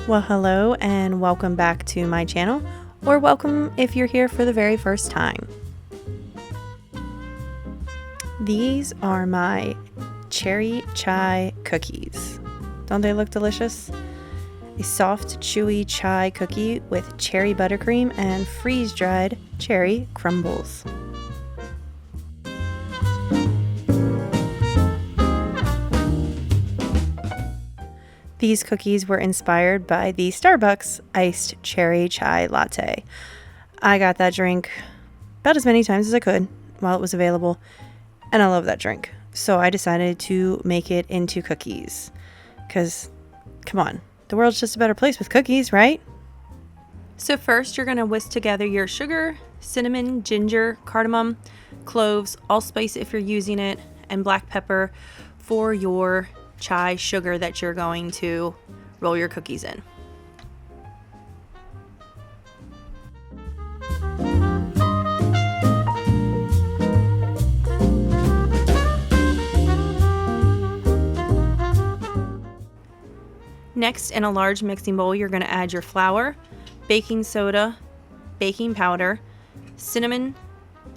Well, hello and welcome back to my channel, or welcome if you're here for the very first time. These are my cherry chai cookies. Don't they look delicious? A soft, chewy chai cookie with cherry buttercream and freeze-dried cherry crumbles. These cookies were inspired by the Starbucks iced cherry chai latte. I got that drink about as many times as I could while it was available, and I love that drink. So I decided to make it into cookies. Because, come on, the world's just a better place with cookies, right? So first you're going to whisk together your sugar, cinnamon, ginger, cardamom, cloves, allspice if you're using it, and black pepper for your chai sugar that you're going to roll your cookies in. Next, in a large mixing bowl, you're going to add your flour, baking soda, baking powder, cinnamon,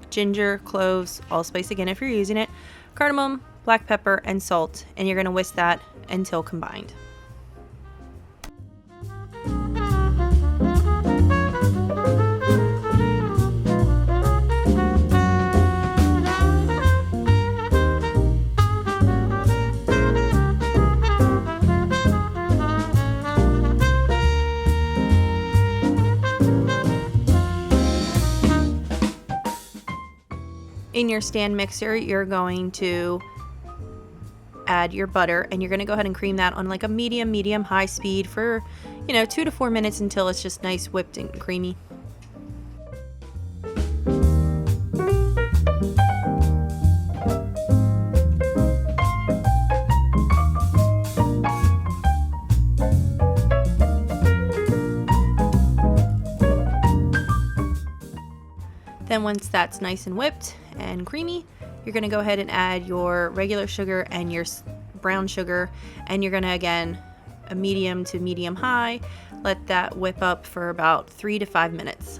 ginger, cloves, allspice again if you're using it, cardamom, black pepper, and salt, and you're going to whisk that until combined. In your stand mixer, you're going to add your butter, and you're going to go ahead and cream that on like a medium high speed for 2 to 4 minutes until it's just nice whipped and creamy. Then once that's nice and whipped and creamy, you're going to go ahead and add your regular sugar and your brown sugar, and you're going to, again, a medium to medium high, let that whip up for about 3 to 5 minutes.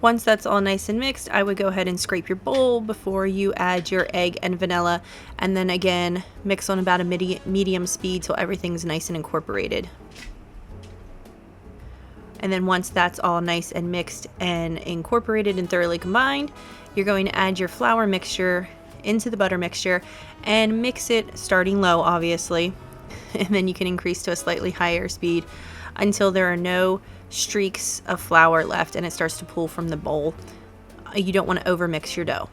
Once that's all nice and mixed, I would go ahead and scrape your bowl before you add your egg and vanilla, and then again mix on about a medium speed till everything's nice and incorporated. And then once that's all nice and mixed and incorporated and thoroughly combined, you're going to add your flour mixture into the butter mixture and mix it starting low, obviously, and then you can increase to a slightly higher speed until there are no streaks of flour left and it starts to pool from the bowl. You don't want to overmix your dough.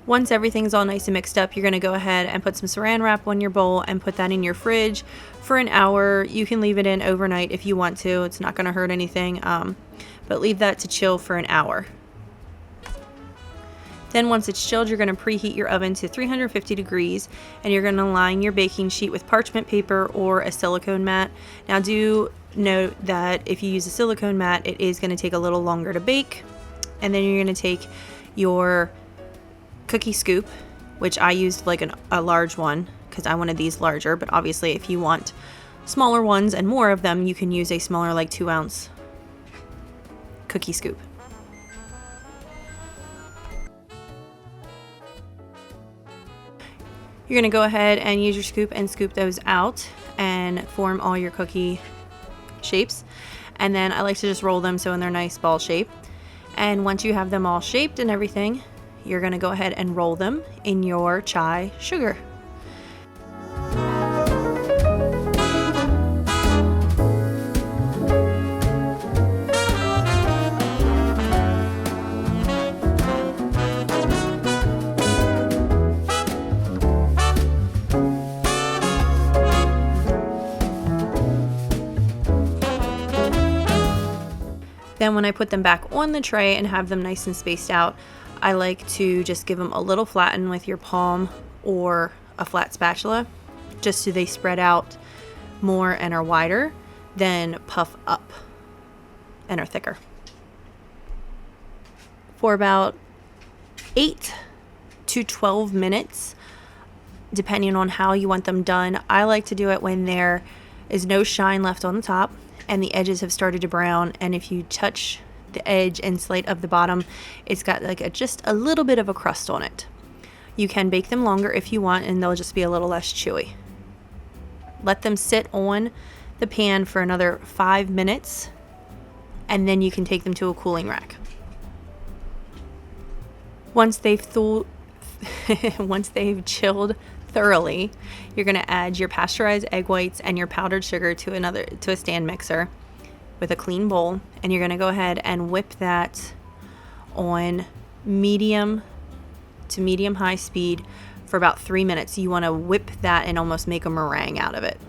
Once everything's all nice and mixed up, you're going to go ahead and put some saran wrap on your bowl and put that in your fridge for an hour. You can leave it in overnight if you want to. It's not going to hurt anything, but leave that to chill for an hour. Then once it's chilled, you're going to preheat your oven to 350 degrees, and you're going to line your baking sheet with parchment paper or a silicone mat. Now do note that if you use a silicone mat, it is going to take a little longer to bake. And then you're going to take your cookie scoop, which I used like a large one because I wanted these larger, but obviously if you want smaller ones and more of them, you can use a smaller, like 2-ounce cookie scoop. You're gonna go ahead and use your scoop and scoop those out and form all your cookie shapes. And then I like to just roll them so in their nice ball shape. And once you have them all shaped and everything, you're gonna go ahead and roll them in your chai sugar. Then when I put them back on the tray and have them nice and spaced out, I like to just give them a little flatten with your palm or a flat spatula, just so they spread out more and are wider than puff up and are thicker. For about 8 to 12 minutes, depending on how you want them done. I like to do it when there is no shine left on the top and the edges have started to brown, and if you touch the edge and slate of the bottom, it's got like just a little bit of a crust on it. You can bake them longer if you want, and they'll just be a little less chewy. Let them sit on the pan for another 5 minutes, and then you can take them to a cooling rack. Once they've chilled thoroughly, you're going to add your pasteurized egg whites and your powdered sugar to a stand mixer with a clean bowl, and you're going to go ahead and whip that on medium to medium high speed for about 3 minutes. You want to whip that and almost make a meringue out of it.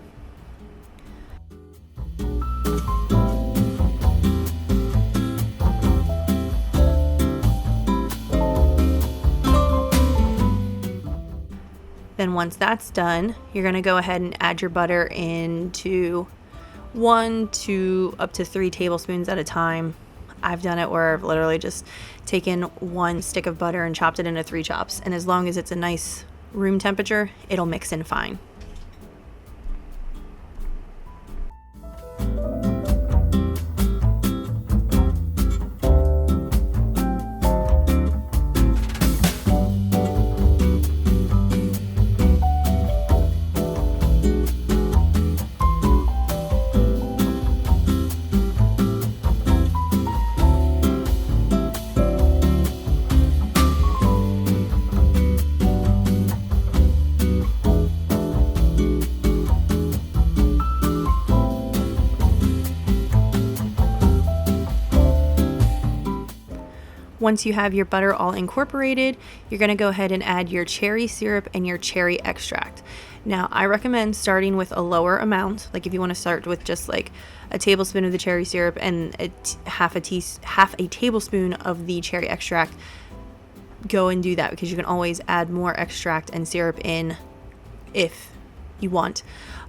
Then once that's done, you're going to go ahead and add your butter into 1 to up to 3 tablespoons at a time. I've done it where I've literally just taken 1 stick of butter and chopped it into 3 chops. And as long as it's a nice room temperature, it'll mix in fine. Once you have your butter all incorporated, you're going to go ahead and add your cherry syrup and your cherry extract. Now, I recommend starting with a lower amount. Like if you want to start with just like a tablespoon of the cherry syrup and half a tablespoon of the cherry extract, go and do that, because you can always add more extract and syrup in if you want,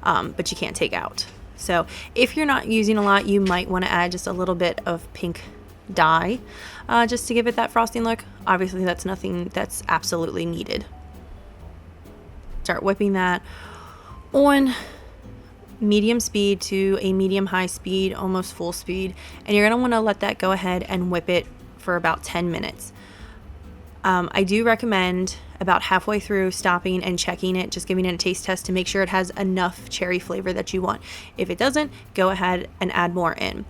but you can't take out. So if you're not using a lot, you might want to add just a little bit of pink dye just to give it that frosting look. Obviously that's nothing that's absolutely needed. Start whipping that on medium speed to a medium high speed, almost full speed, and you're going to want to let that go ahead and whip it for about 10 minutes. I do recommend about halfway through stopping and checking it, just giving it a taste test to make sure it has enough cherry flavor that you want. If it doesn't, go ahead and add more in.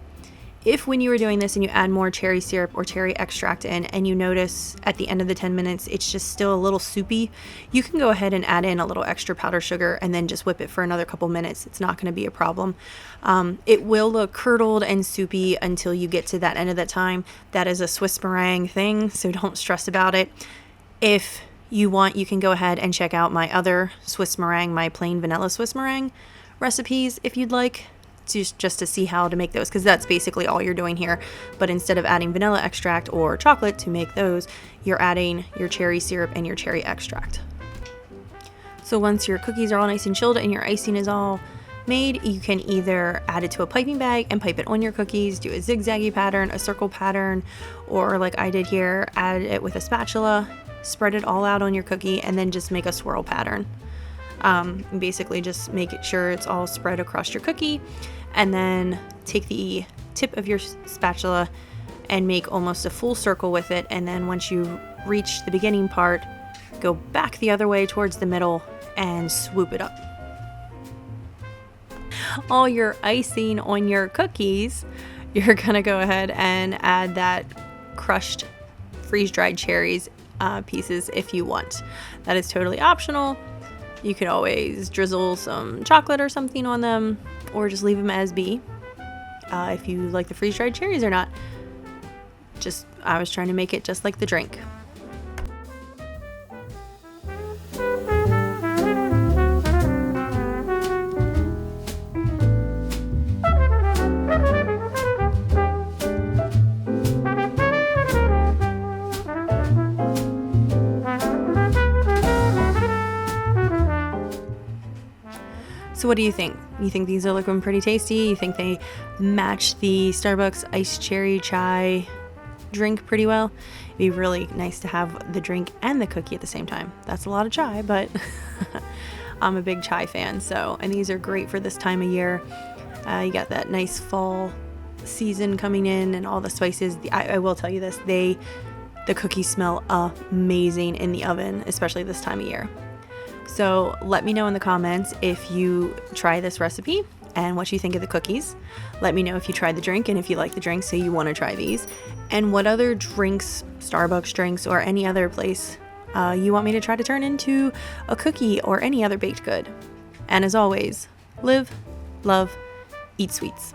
If when you were doing this and you add more cherry syrup or cherry extract in and you notice at the end of the 10 minutes it's just still a little soupy, you can go ahead and add in a little extra powdered sugar and then just whip it for another couple minutes. It's not going to be a problem. It will look curdled and soupy until you get to that end of that time. That is a Swiss meringue thing, so don't stress about it. If you want, you can go ahead and check out my other Swiss meringue, my plain vanilla Swiss meringue recipes if you'd like, just to see how to make those, because that's basically all you're doing here. But instead of adding vanilla extract or chocolate to make those, you're adding your cherry syrup and your cherry extract. So once your cookies are all nice and chilled and your icing is all made, you can either add it to a piping bag and pipe it on your cookies, do a zigzaggy pattern, a circle pattern, or like I did here, add it with a spatula, spread it all out on your cookie, and then just make a swirl pattern. Basically just make sure it's all spread across your cookie, and then take the tip of your spatula and make almost a full circle with it, and then once you reach the beginning part, go back the other way towards the middle and swoop it up. All your icing on your cookies, you're gonna go ahead and add that crushed freeze-dried cherries pieces if you want. That is totally optional. You could always drizzle some chocolate or something on them, or just leave them as be. If you like the freeze-dried cherries or not. I was trying to make it just like the drink. So what do you think? You think these are looking pretty tasty? You think they match the Starbucks iced cherry chai drink pretty well? It'd be really nice to have the drink and the cookie at the same time. That's a lot of chai, but I'm a big chai fan, and these are great for this time of year. You got that nice fall season coming in and all the spices. I will tell you this, the cookies smell amazing in the oven, especially this time of year. So let me know in the comments if you try this recipe and what you think of the cookies. Let me know if you tried the drink and if you like the drink, so you want to try these. And what other drinks, Starbucks drinks or any other place, you want me to try to turn into a cookie or any other baked good. And as always, live, love, eat sweets.